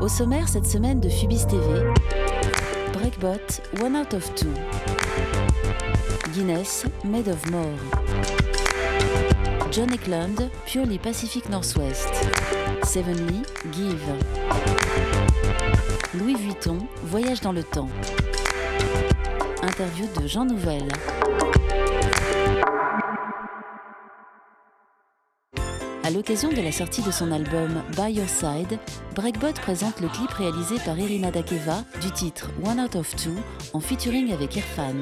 Au sommaire cette semaine de Phubis TV, Breakbot, One Out of Two, Guinness, Made of More, John Eklund, Purely Pacific Northwest, Sevenly, Give, Louis Vuitton, Voyage dans le temps, interview de Jean Nouvel. À l'occasion de la sortie de son album By Your Side, Breakbot présente le clip réalisé par Irina Dakeva du titre One Out of Two en featuring avec Irfan.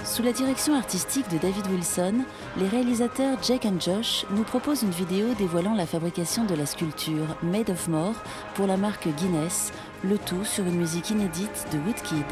Sous la direction artistique de David Wilson, les réalisateurs Jake and Josh nous proposent une vidéo dévoilant la fabrication de la sculpture Made of More pour la marque Guinness, le tout sur une musique inédite de Woodkid.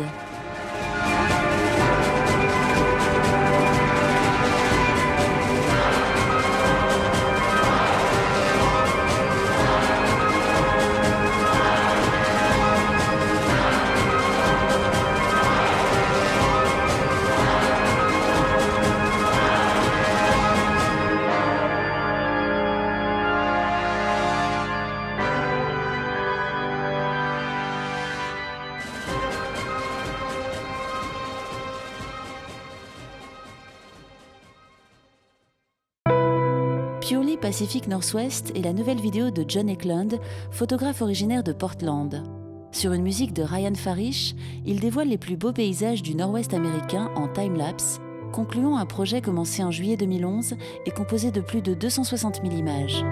Purely Pacific Northwest est la nouvelle vidéo de John Eklund, photographe originaire de Portland. Sur une musique de Ryan Farish, il dévoile les plus beaux paysages du nord-ouest américain en time-lapse, concluant un projet commencé en juillet 2011 et composé de plus de 260 000 images.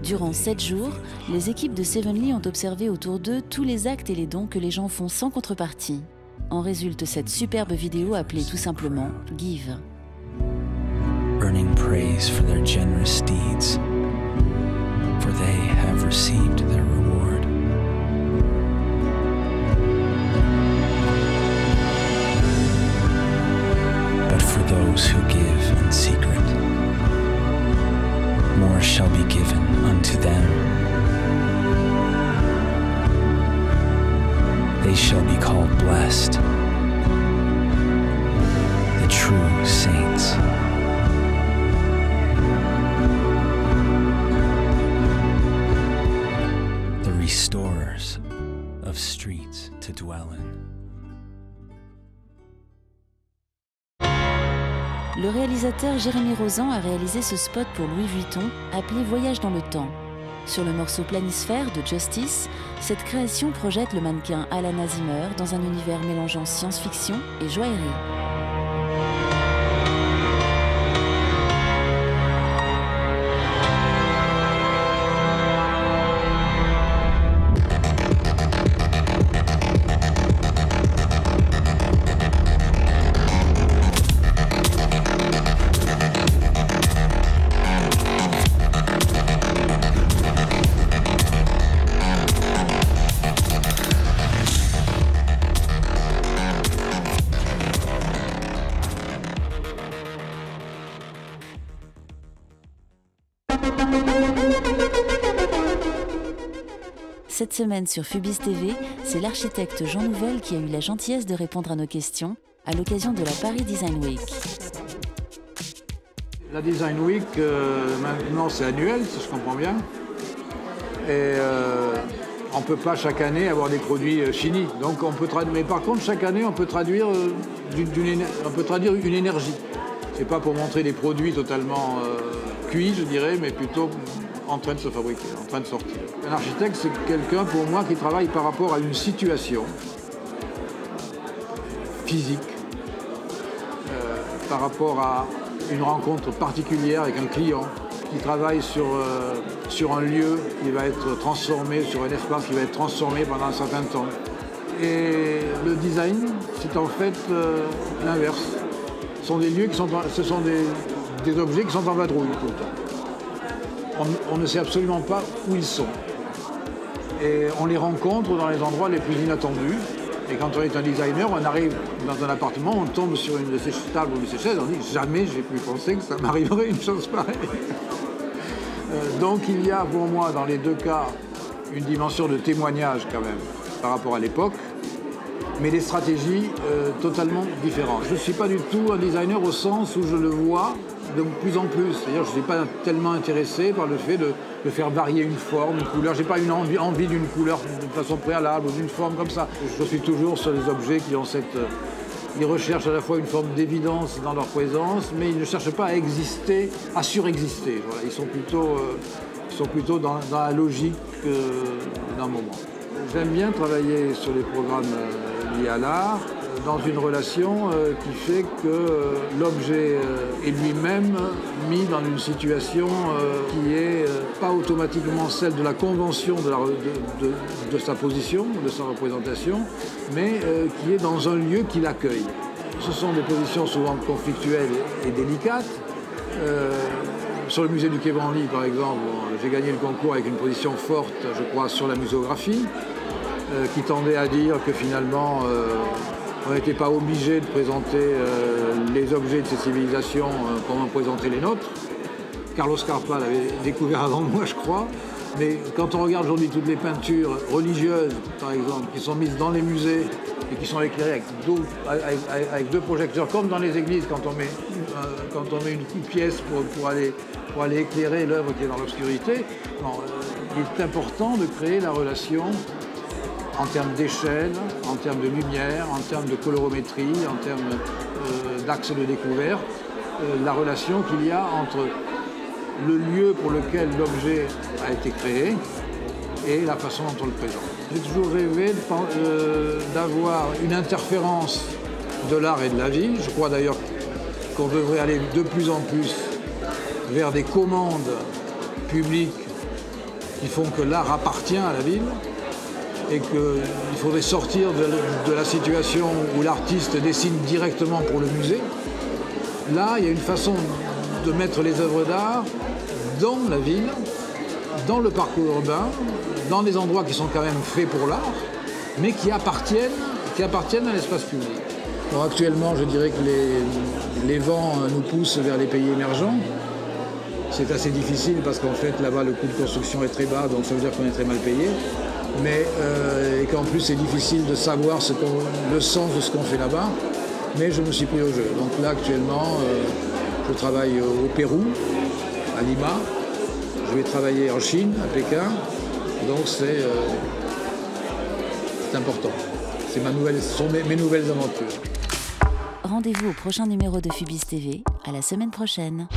Durant 7 jours, les équipes de Sevenly ont observé autour d'eux tous les actes et les dons que les gens font sans contrepartie. En résulte cette superbe vidéo appelée tout simplement Give. Earning praise for their generous deeds, for they have received their reward. But for those who give in secret, more shall be given unto them. They shall be called blessed, the true saints. The restorers of streets to dwell in. Le réalisateur Jérémy Rozan a réalisé ce spot pour Louis Vuitton, appelé Voyage dans le temps. Sur le morceau Planisphère de Justice, cette création projette le mannequin Alana Zimmer dans un univers mélangeant science-fiction et joaillerie. Cette semaine sur Phubis TV, c'est l'architecte Jean Nouvel qui a eu la gentillesse de répondre à nos questions à l'occasion de la Paris Design Week. La Design Week, maintenant c'est annuel, si je comprends bien. Et On ne peut pas chaque année avoir des produits finis. Donc on peut mais par contre, chaque année, on peut traduire, une énergie. Ce n'est pas pour montrer des produits totalement cuits, je dirais, mais plutôt en train de se fabriquer, en train de sortir. Un architecte, c'est quelqu'un, pour moi, qui travaille par rapport à une situation physique, par rapport à une rencontre particulière avec un client, qui travaille sur un lieu qui va être transformé, sur un espace qui va être transformé pendant un certain temps. Et le design, c'est en fait l'inverse. Ce sont des lieux ce sont des objets qui sont en vadrouille tout le temps. On ne sait absolument pas où ils sont. Et on les rencontre dans les endroits les plus inattendus. Et quand on est un designer, on arrive dans un appartement, on tombe sur une de ces tables ou de ces chaises, on dit « jamais j'ai pu penser que ça m'arriverait une chose pareille ». Donc il y a pour moi, dans les deux cas, une dimension de témoignage quand même, par rapport à l'époque, mais des stratégies totalement différentes. Je ne suis pas du tout un designer au sens où je le vois de plus en plus. C'est-à-dire je ne suis pas tellement intéressé par le fait de faire varier une forme, une couleur. Je n'ai pas une envie d'une couleur de façon préalable ou d'une forme comme ça. Je suis toujours sur des objets qui ont ils recherchent à la fois une forme d'évidence dans leur présence, mais ils ne cherchent pas à exister, à surexister. Voilà. Ils sont plutôt dans la logique d'un moment. J'aime bien travailler sur les programmes liés à l'art, dans une relation qui fait que l'objet est lui-même mis dans une situation qui n'est pas automatiquement celle de la convention de sa position, de sa représentation, mais qui est dans un lieu qui l'accueille. Ce sont des positions souvent conflictuelles et délicates. Sur le musée du Quai Branly, par exemple, j'ai gagné le concours avec une position forte, je crois, sur la muséographie, qui tendait à dire que finalement, on n'était pas obligé de présenter les objets de ces civilisations comme on présentait les nôtres. Carlos Scarpa l'avait découvert avant moi, je crois. Mais quand on regarde aujourd'hui toutes les peintures religieuses, par exemple, qui sont mises dans les musées et qui sont éclairées avec deux projecteurs, comme dans les églises, quand on met une pièce pour aller éclairer l'œuvre qui est dans l'obscurité, il est important de créer la relation en termes d'échelle, en termes de lumière, en termes de colorométrie, en termes d'axe de découverte, la relation qu'il y a entre le lieu pour lequel l'objet a été créé et la façon dont on le présente. J'ai toujours rêvé d'avoir une interférence de l'art et de la vie. Je crois d'ailleurs qu'on devrait aller de plus en plus vers des commandes publiques qui font que l'art appartient à la ville et qu'il faudrait sortir de la situation où l'artiste dessine directement pour le musée. Là, il y a une façon de mettre les œuvres d'art dans la ville, dans le parcours urbain, dans des endroits qui sont quand même faits pour l'art, mais qui appartiennent à l'espace public. Bon, actuellement, je dirais que les vents nous poussent vers les pays émergents. C'est assez difficile parce qu'en fait, là-bas, le coût de construction est très bas, donc ça veut dire qu'on est très mal payé. Et qu'en plus, c'est difficile de savoir le sens de ce qu'on fait là-bas. Mais je me suis pris au jeu. Donc là, actuellement, je travaille au Pérou, à Lima. Je vais travailler en Chine, à Pékin. Donc c'est important. Ce sont mes nouvelles aventures. Rendez-vous au prochain numéro de Phubis TV, à la semaine prochaine.